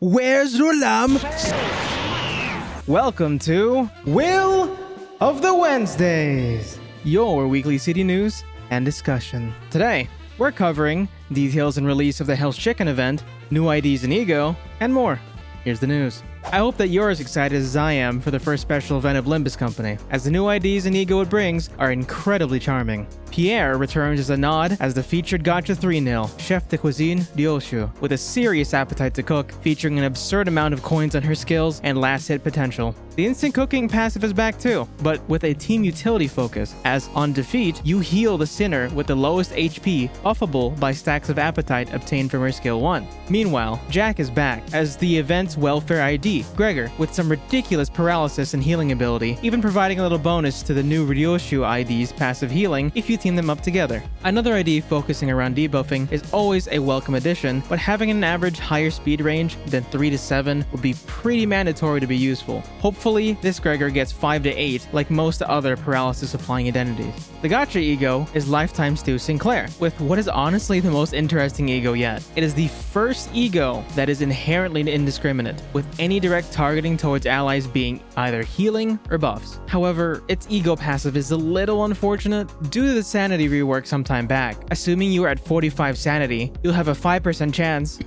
Where's ROLAMB? Welcome to Will of the Wednesdays, your weekly city news and discussion. Today, we're covering details and release of the Hell's Chicken event, new IDs and Ego, and more. Here's the news. I hope that you're as excited as I am for the first special event of Limbus Company, as the new IDs and Ego it brings are incredibly charming. Pierre returns as a nod as the featured Gacha 3-nil, Chef de Cuisine Ryoshu, with a serious appetite to cook, featuring an absurd amount of coins on her skills and last hit potential. The instant cooking passive is back too, but with a team utility focus, as on defeat, you heal the sinner with the lowest HP, buffable by stacks of appetite obtained from her skill 1. Meanwhile, Jack is back as the event's welfare ID, Gregor, with some ridiculous paralysis and healing ability, even providing a little bonus to the new Ryoshu ID's passive healing if you team them up together. Another ID focusing around debuffing is always a welcome addition, but having an average higher speed range than 3 to 7 would be pretty mandatory to be useful. Hopefully, this Gregor gets 5 to 8 like most other paralysis applying identities. The Gacha Ego is Lifetime Stu Sinclair, with what is honestly the most interesting Ego yet. It is the first Ego that is inherently indiscriminate, with any direct targeting towards allies being either healing or buffs. However, its Ego passive is a little unfortunate due to the sanity rework some time back. Assuming you are at 45 sanity, you'll have a 5% chance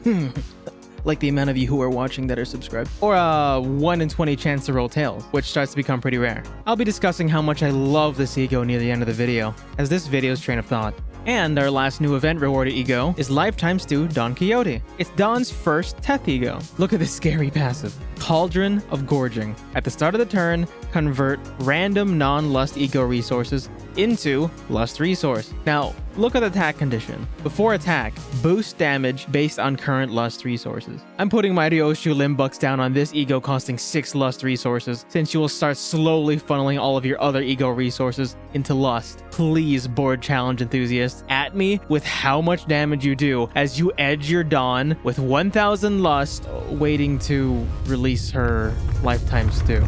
like the amount of you who are watching that are subscribed, or a 1 in 20 chance to roll tails, which starts to become pretty rare. I'll be discussing how much I love this Ego near the end of the video, as this video's train of thought. And our last new event rewarded Ego is Lifetime Stu Don Quixote. It's Don's first Teth Ego. Look at this scary passive. Cauldron of Gorging. At the start of the turn, convert random non-lust Ego resources into lust resource. Now, look at the attack condition. Before attack, boost damage based on current lust resources. I'm putting my Ryoshu Limbus down on this Ego costing 6 lust resources, since you will start slowly funneling all of your other Ego resources into lust. Please, board challenge enthusiasts, at me with how much damage you do as you edge your Dawn with 1000 lust, waiting to release her Lifetime Stew.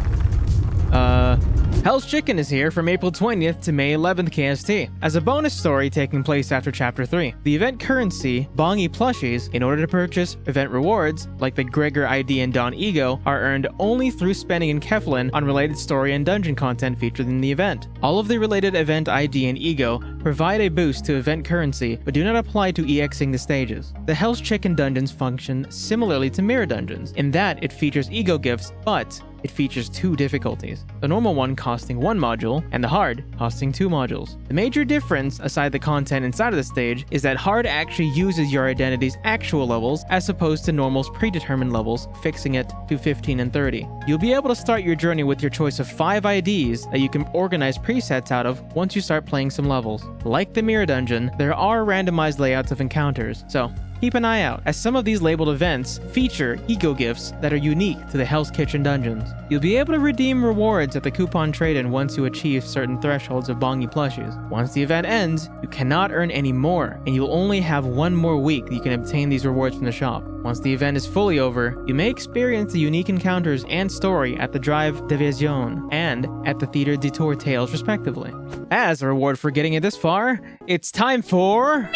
Hell's Chicken is here from April 20th to May 11th KST, as a bonus story taking place after Chapter 3. The event currency, Bongi plushies, in order to purchase event rewards, like the Gregor ID and Dawn Ego, are earned only through spending in Keflin on related story and dungeon content featured in the event. All of the related event ID and Ego provide a boost to event currency, but do not apply to EXing the stages. The Hell's Chicken dungeons function similarly to mirror dungeons, in that it features Ego gifts, but it features 2 difficulties, the normal one costing 1 module, and the hard costing 2 modules. The major difference, aside the content inside of the stage, is that hard actually uses your identity's actual levels as opposed to normal's predetermined levels, fixing it to 15 and 30. You'll be able to start your journey with your choice of 5 IDs that you can organize presets out of once you start playing some levels. Like the mirror dungeon, there are randomized layouts of encounters, so keep an eye out, as some of these labeled events feature Ego gifts that are unique to the Hell's Kitchen dungeons. You'll be able to redeem rewards at the coupon trade-in once you achieve certain thresholds of Bongi plushies. Once the event ends, you cannot earn any more, and you'll only have 1 more week that you can obtain these rewards from the shop. Once the event is fully over, you may experience the unique encounters and story at the Drive Division and at the Theater Detour Tales respectively. As a reward for getting it this far, it's time for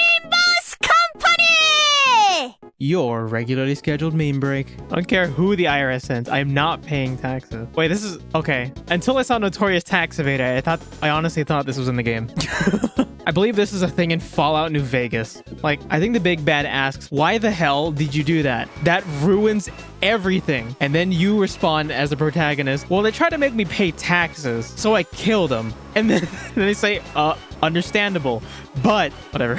your regularly scheduled meme break. I don't care who the IRS sends. I am not paying taxes. Wait, this is okay. Until I saw Notorious Tax Evader, I honestly thought this was in the game. I believe this is a thing in Fallout New Vegas. Like, I think the big bad asks, why the hell did you do that? That ruins everything. And then you respond as the protagonist, well, they tried to make me pay taxes, so I killed them. And then they say, understandable, but whatever.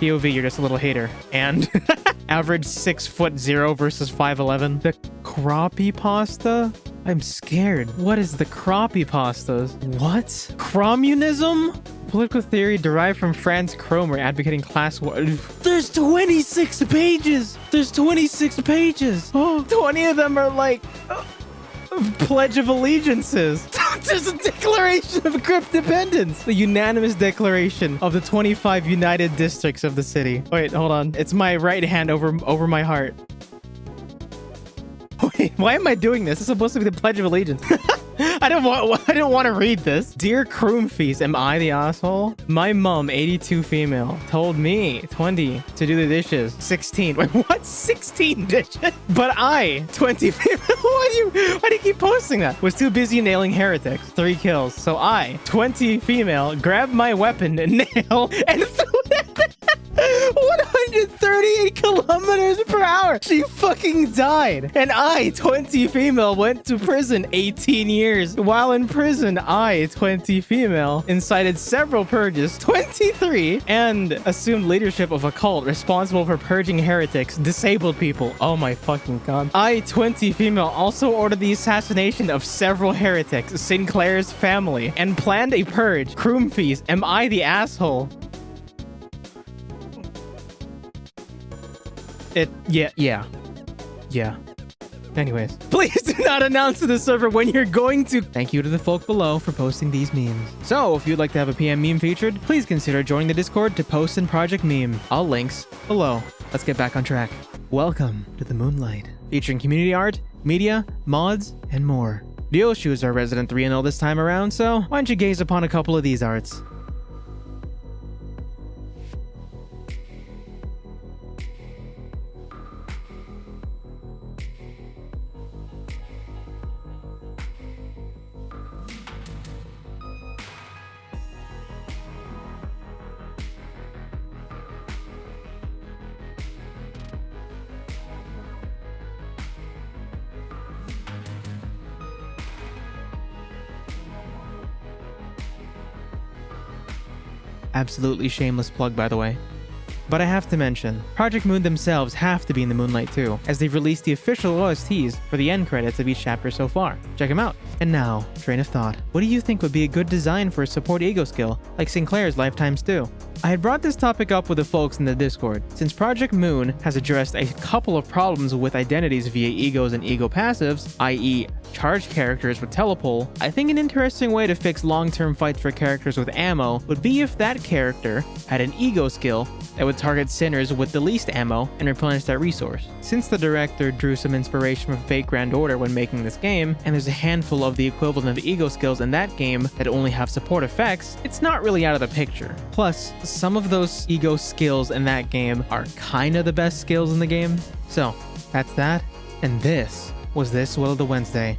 POV, you're just a little hater. And average 6'0" versus 5'11". The crappie pasta? I'm scared. What is the crappie pastas? What? Communism? Political theory derived from Franz Kromer advocating class war. There's 26 pages! There's 26 pages! Oh, 20 of them are like Pledge of Allegiances. There's a Declaration of Cryptdependence. The unanimous declaration of the 25 united districts of the city. Wait, hold on. It's my right hand over my heart. Wait, why am I doing this? It's supposed to be the Pledge of Allegiance. I didn't want to read this. Dear Kroomfies, am I the asshole? My mom, 82 female, told me 20 to do the dishes. 16. Wait, what? 16 dishes? But I, 20 female. Why do you keep posting that? Was too busy nailing heretics. 3 kills. So I, 20 female, grabbed my weapon and nail and threw it. 138 kilometers per hour. She fucking died. And I, 20 female, went to prison 18 years. While in prison, I, 20 female, incited several purges, 23, and assumed leadership of a cult responsible for purging heretics, disabled people. Oh my fucking god. I, 20 female, also ordered the assassination of several heretics, Sinclair's family, and planned a purge. Kroomfies, am I the asshole? Yeah. Anyways, please do not announce to the server when you're going to. Thank you to the folk below for posting these memes. So, if you'd like to have a PM meme featured, please consider joining the Discord to post in Project Meme. All links below. Let's get back on track. Welcome to the Moonlight, featuring community art, media, mods, and more. Dioshu is our resident 3-0 this time around, so why don't you gaze upon a couple of these arts? Absolutely shameless plug, by the way. But I have to mention, Project Moon themselves have to be in the Moonlight too, as they've released the official OSTs for the end credits of each chapter so far. Check them out. And now, train of thought. What do you think would be a good design for a support ego skill, like Sinclair's Lifetime Stew? I had brought this topic up with the folks in the Discord, since Project Moon has addressed a couple of problems with identities via egos and ego passives, i.e. charged characters with telepole. I think an interesting way to fix long-term fights for characters with ammo would be if that character had an ego skill that would target sinners with the least ammo and replenish that resource. Since the director drew some inspiration from Fate Grand Order when making this game, and there's a handful of the equivalent of ego skills in that game that only have support effects, it's not really out of the picture. Plus, some of those ego skills in that game are kinda the best skills in the game. So, that's that, and this was This Will of the Wednesday.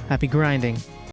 Happy grinding.